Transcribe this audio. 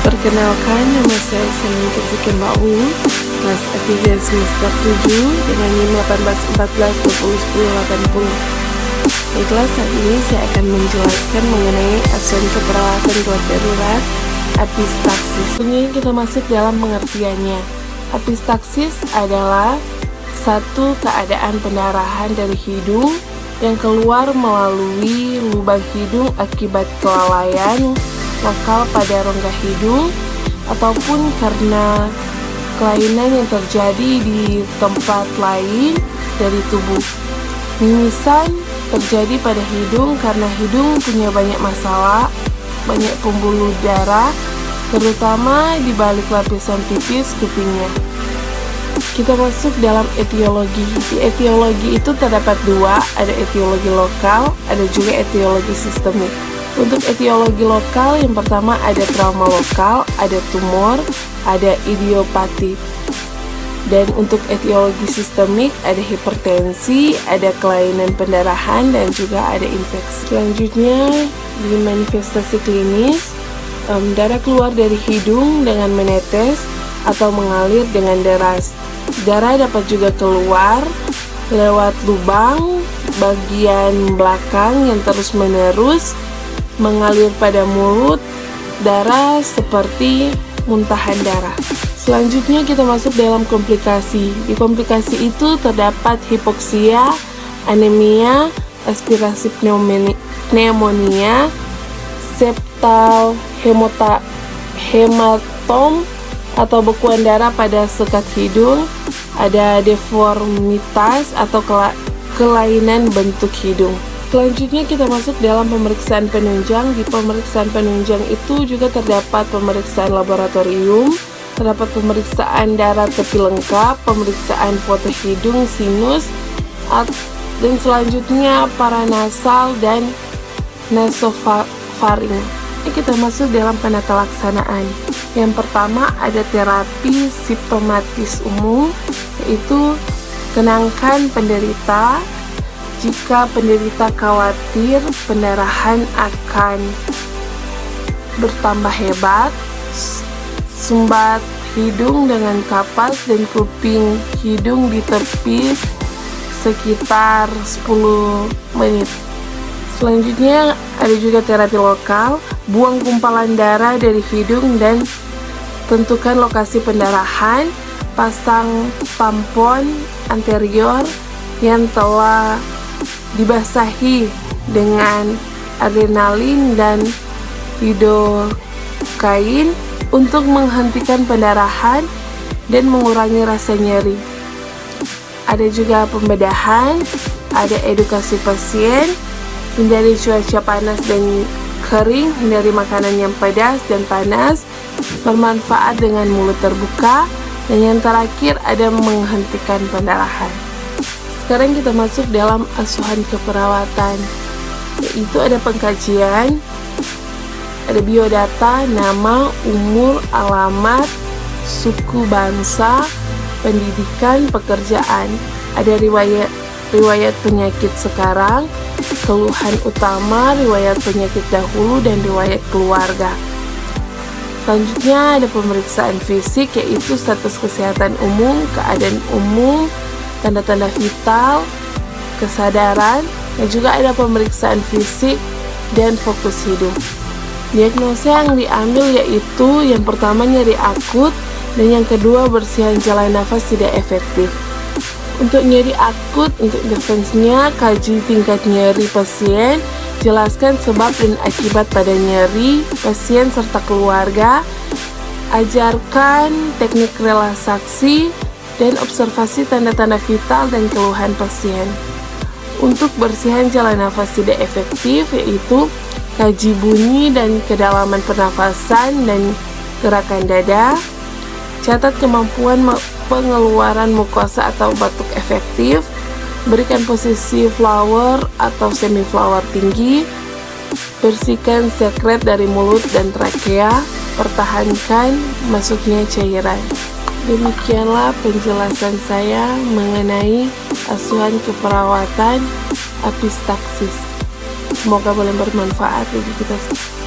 Perkenalkan, nama saya Senin Kezikin Bau, kelas A3 semester 7 dengan NIM 1814201080. Baiklah, saat ini saya akan menjelaskan mengenai asuhan keperawatan gawat darurat epistaksis. Ini kita masuk dalam pengertiannya. Epistaksis adalah satu keadaan pendarahan dari hidung yang keluar melalui lubang hidung akibat kelalaian lokal pada rongga hidung ataupun karena kelainan yang terjadi di tempat lain dari tubuh. Mimisan terjadi pada hidung karena hidung punya banyak masalah, banyak pembuluh darah, terutama di balik lapisan tipis kupingnya. Kita masuk dalam etiologi. Di etiologi itu terdapat dua, ada etiologi lokal, ada juga etiologi sistemik. Untuk etiologi lokal, yang pertama ada trauma lokal, ada tumor, ada idiopati. Dan untuk etiologi sistemik ada hipertensi, ada kelainan pendarahan, dan juga ada infeksi. Selanjutnya di manifestasi klinis, darah keluar dari hidung dengan menetes atau mengalir dengan deras. Darah dapat juga keluar lewat lubang bagian belakang yang terus-menerus mengalir pada mulut. Darah seperti muntahan darah. Selanjutnya kita masuk dalam komplikasi. Di komplikasi itu terdapat hipoksia, anemia, aspirasi pneumonia, septal hematom atau bekuan darah pada sekat hidung, ada deformitas atau kelainan bentuk hidung. Selanjutnya kita masuk dalam pemeriksaan penunjang. Di pemeriksaan penunjang itu juga terdapat pemeriksaan laboratorium, terdapat pemeriksaan darah tepi lengkap, pemeriksaan foto hidung, sinus, dan selanjutnya paranasal dan nasofaring. Ini kita masuk dalam penata laksanaan. Yang pertama ada terapi simptomatis umum, yaitu tenangkan penderita. Jika penderita khawatir pendarahan akan bertambah hebat, sumbat hidung dengan kapas dan kuping hidung ditepis sekitar 10 menit. Selanjutnya ada juga terapi lokal, buang gumpalan darah dari hidung dan tentukan lokasi pendarahan, pasang tampon anterior yang telah dibasahi dengan adrenalin dan lidokain untuk menghentikan pendarahan dan mengurangi rasa nyeri. Ada juga pembedahan, ada edukasi pasien, hindari cuaca panas dan kering, hindari makanan yang pedas dan panas, bermanfaat dengan mulut terbuka, dan yang terakhir ada menghentikan pendarahan. Sekarang kita masuk dalam asuhan keperawatan, yaitu ada pengkajian, ada biodata, nama, umur, alamat, suku bangsa, pendidikan, pekerjaan, ada riwayat penyakit sekarang, keluhan utama, riwayat penyakit dahulu, dan riwayat keluarga. Selanjutnya ada pemeriksaan fisik, yaitu status kesehatan umum, keadaan umum, tanda-tanda vital, kesadaran, dan juga ada pemeriksaan fisik dan fokus hidung. Diagnosa yang diambil yaitu yang pertama nyeri akut, dan yang kedua bersihan jalan nafas tidak efektif. Untuk nyeri akut, untuk intervensinya kaji tingkat nyeri pasien, jelaskan sebab dan akibat pada nyeri pasien serta keluarga, ajarkan teknik relaksasi, dan observasi tanda-tanda vital dan keluhan pasien. Untuk bersihan jalan nafas tidak efektif yaitu kaji bunyi dan kedalaman pernafasan dan gerakan dada, catat kemampuan pengeluaran mukosa atau batuk efektif, berikan posisi flower atau semi flower tinggi, bersihkan sekret dari mulut dan trakea, pertahankan masuknya cairan. Demikianlah penjelasan saya mengenai asuhan keperawatan epistaksis. Semoga boleh bermanfaat bagi kita semua.